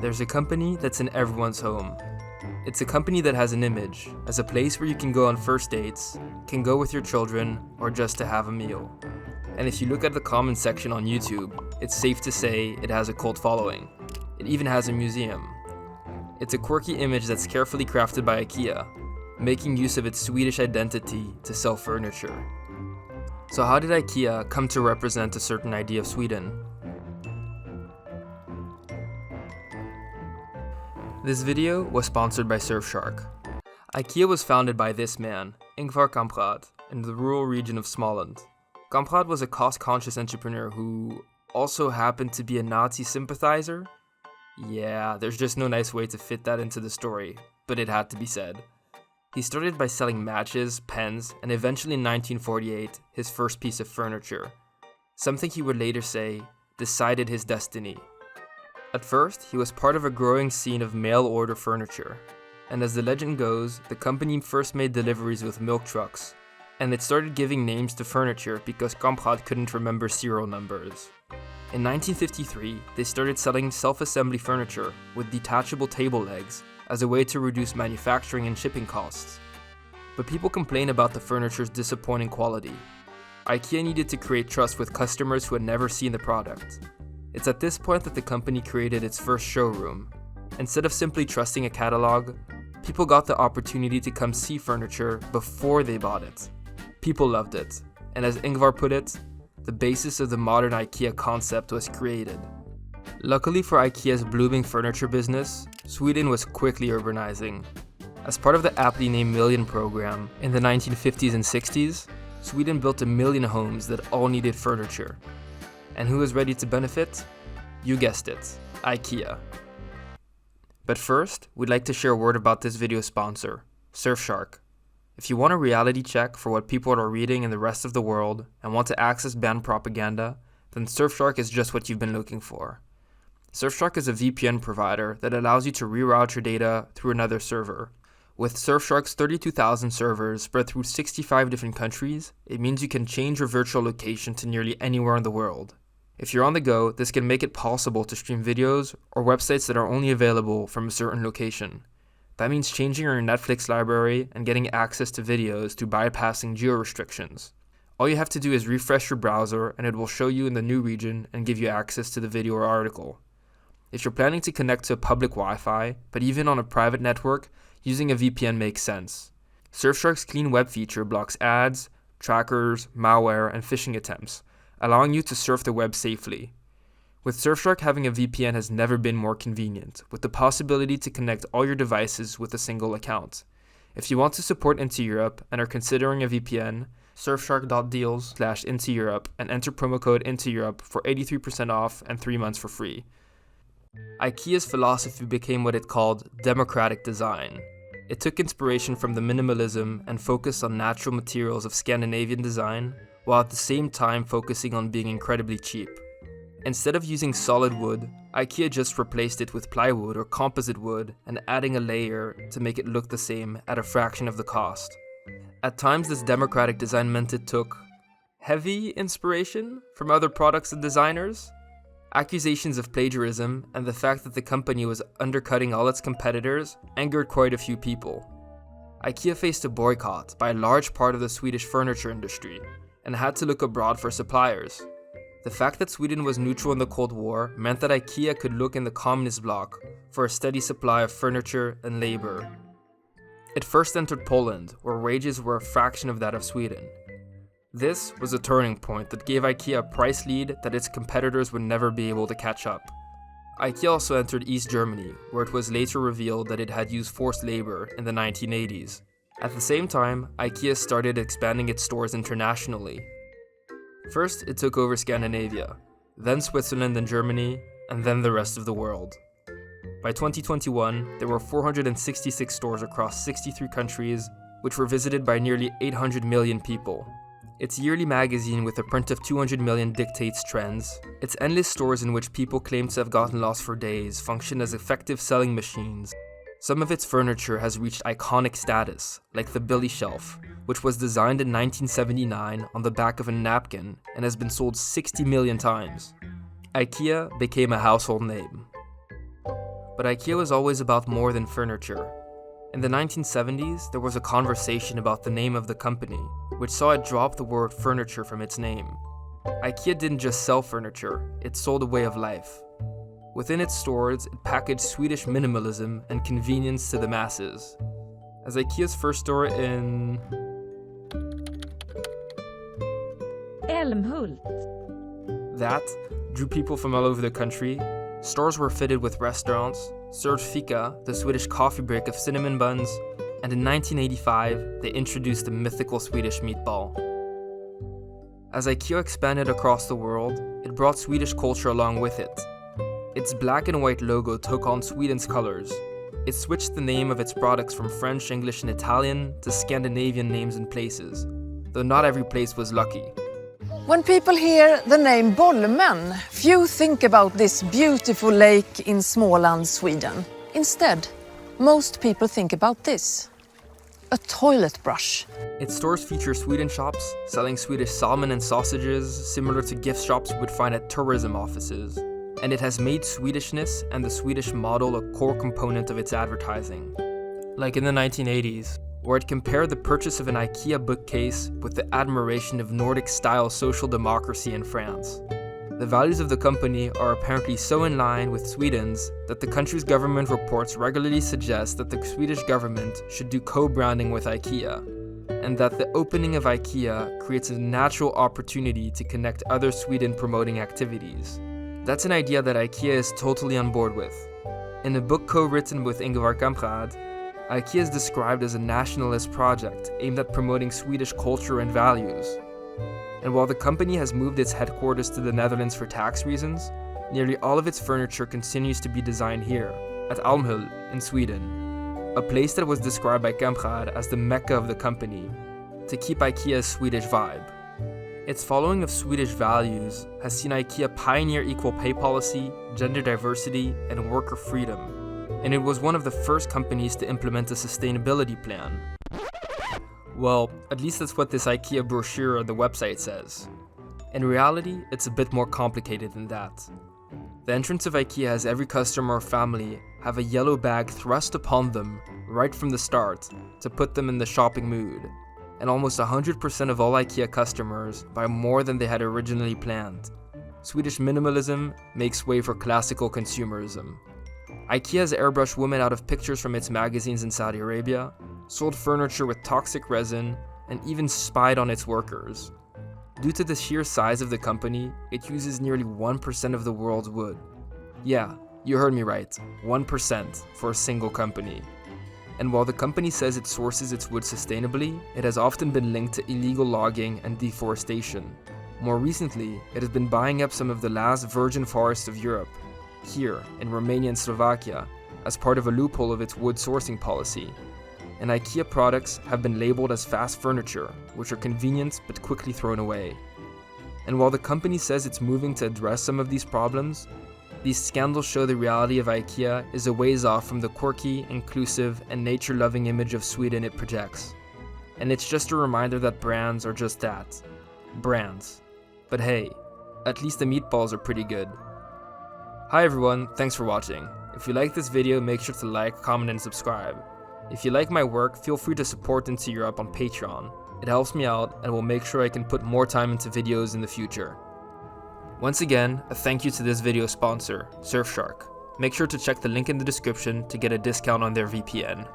there's a company that's in everyone's home. It's a company that has an image as a place where you can go on first dates, can go with your children, or just to have a meal. And if you look at the comment section on YouTube, it's safe to say it has a cult following. It even has a museum. It's a quirky image that's carefully crafted by Ikea, making use of its Swedish identity to sell furniture. So how did Ikea come to represent a certain idea of Sweden? This video was sponsored by Surfshark. Ikea was founded by this man, Ingvar Kamprad, in the rural region of Småland. Kamprad was a cost-conscious entrepreneur who also happened to be a Nazi sympathizer. Yeah, there's just no nice way to fit that into the story, but it had to be said. He started by selling matches, pens, and eventually in 1948, his first piece of furniture. Something he would later say decided his destiny. At first, he was part of a growing scene of mail-order furniture, and as the legend goes, the company first made deliveries with milk trucks, and it started giving names to furniture because Kamprad couldn't remember serial numbers. In 1953, they started selling self-assembly furniture with detachable table legs as a way to reduce manufacturing and shipping costs. But people complained about the furniture's disappointing quality. Ikea needed to create trust with customers who had never seen the product. It's at this point that the company created its first showroom. Instead of simply trusting a catalog, people got the opportunity to come see furniture before they bought it. People loved it, and as Ingvar put it, the basis of the modern Ikea concept was created. Luckily for Ikea's blooming furniture business, Sweden was quickly urbanizing. As part of the aptly named Million program in the 1950s and 60s, Sweden built 1 million homes that all needed furniture. And who was ready to benefit? You guessed it, Ikea. But first, we'd like to share a word about this video's sponsor, Surfshark. If you want a reality check for what people are reading in the rest of the world and want to access banned propaganda, then Surfshark is just what you've been looking for. Surfshark is a VPN provider that allows you to reroute your data through another server. With Surfshark's 32,000 servers spread through 65 different countries, it means you can change your virtual location to nearly anywhere in the world. If you're on the go, this can make it possible to stream videos or websites that are only available from a certain location. That means changing your Netflix library and getting access to videos through bypassing geo-restrictions. All you have to do is refresh your browser and it will show you in the new region and give you access to the video or article. If you're planning to connect to a public Wi-Fi, but even on a private network, using a VPN makes sense. Surfshark's clean web feature blocks ads, trackers, malware, and phishing attempts, allowing you to surf the web safely. With Surfshark, having a VPN has never been more convenient, with the possibility to connect all your devices with a single account. If you want to support Into Europe and are considering a VPN, surfshark.deals/Into Europe and enter promo code Into Europe for 83% off and 3 months for free. Ikea's philosophy became what it called democratic design. It took inspiration from the minimalism and focused on natural materials of Scandinavian design, while at the same time focusing on being incredibly cheap. Instead of using solid wood, Ikea just replaced it with plywood or composite wood and adding a layer to make it look the same at a fraction of the cost. At times, this democratic design meant it took heavy inspiration from other products and designers. Accusations of plagiarism and the fact that the company was undercutting all its competitors angered quite a few people. Ikea faced a boycott by a large part of the Swedish furniture industry and had to look abroad for suppliers. The fact that Sweden was neutral in the Cold War meant that Ikea could look in the communist bloc for a steady supply of furniture and labor. It first entered Poland, where wages were a fraction of that of Sweden. This was a turning point that gave Ikea a price lead that its competitors would never be able to catch up. Ikea also entered East Germany, where it was later revealed that it had used forced labor in the 1980s. At the same time, Ikea started expanding its stores internationally. First, it took over Scandinavia, then Switzerland and Germany, and then the rest of the world. By 2021, there were 466 stores across 63 countries, which were visited by nearly 800 million people. Its yearly magazine with a print of 200 million dictates trends. Its endless stores in which people claim to have gotten lost for days function as effective selling machines. Some of its furniture has reached iconic status, like the Billy Shelf, which was designed in 1979 on the back of a napkin and has been sold 60 million times. Ikea became a household name. But Ikea was always about more than furniture. In the 1970s, there was a conversation about the name of the company, which saw it drop the word furniture from its name. Ikea didn't just sell furniture, it sold a way of life. Within its stores, it packaged Swedish minimalism and convenience to the masses. As Ikea's first store in Älmhult that drew people from all over the country, stores were fitted with restaurants, served fika, the Swedish coffee break of cinnamon buns, and in 1985, they introduced the mythical Swedish meatball. As Ikea expanded across the world, it brought Swedish culture along with it. Its black and white logo took on Sweden's colors. It switched the name of its products from French, English, and Italian to Scandinavian names and places, though not every place was lucky. When people hear the name Bolmen, few think about this beautiful lake in Småland, Sweden. Instead, most people think about this: a toilet brush. Its stores feature Sweden shops, selling Swedish salmon and sausages, similar to gift shops you would find at tourism offices. And it has made Swedishness and the Swedish model a core component of its advertising. Like in the 1980s, where it compared the purchase of an Ikea bookcase with the admiration of Nordic-style social democracy in France. The values of the company are apparently so in line with Sweden's that the country's government reports regularly suggest that the Swedish government should do co-branding with Ikea, and that the opening of Ikea creates a natural opportunity to connect other Sweden-promoting activities. That's an idea that Ikea is totally on board with. In a book co-written with Ingvar Kamprad, Ikea is described as a nationalist project aimed at promoting Swedish culture and values. And while the company has moved its headquarters to the Netherlands for tax reasons, nearly all of its furniture continues to be designed here, at Älmhult in Sweden, a place that was described by Kamprad as the Mecca of the company, to keep Ikea's Swedish vibe. Its following of Swedish values has seen Ikea pioneer equal pay policy, gender diversity, and worker freedom, and it was one of the first companies to implement a sustainability plan. Well, at least that's what this Ikea brochure on the website says. In reality, it's a bit more complicated than that. The entrance of Ikea has every customer or family have a yellow bag thrust upon them right from the start to put them in the shopping mood. And almost 100% of all Ikea customers buy more than they had originally planned. Swedish minimalism makes way for classical consumerism. Ikea has airbrushed women out of pictures from its magazines in Saudi Arabia, sold furniture with toxic resin, and even spied on its workers. Due to the sheer size of the company, it uses nearly 1% of the world's wood. Yeah, you heard me right, 1% for a single company. And while the company says it sources its wood sustainably, it has often been linked to illegal logging and deforestation. More recently, it has been buying up some of the last virgin forests of Europe, here in Romania and Slovakia, as part of a loophole of its wood sourcing policy. And Ikea products have been labeled as fast furniture, which are convenient but quickly thrown away. And while the company says it's moving to address some of these problems, these scandals show the reality of Ikea is a ways off from the quirky, inclusive, and nature-loving image of Sweden it projects. And it's just a reminder that brands are just that. Brands. But hey, at least the meatballs are pretty good. Hi everyone, thanks for watching. If you like this video, make sure to like, comment, and subscribe. If you like my work, feel free to support and see Europe on Patreon. It helps me out and will make sure I can put more time into videos in the future. Once again, a thank you to this video sponsor, Surfshark. Make sure to check the link in the description to get a discount on their VPN.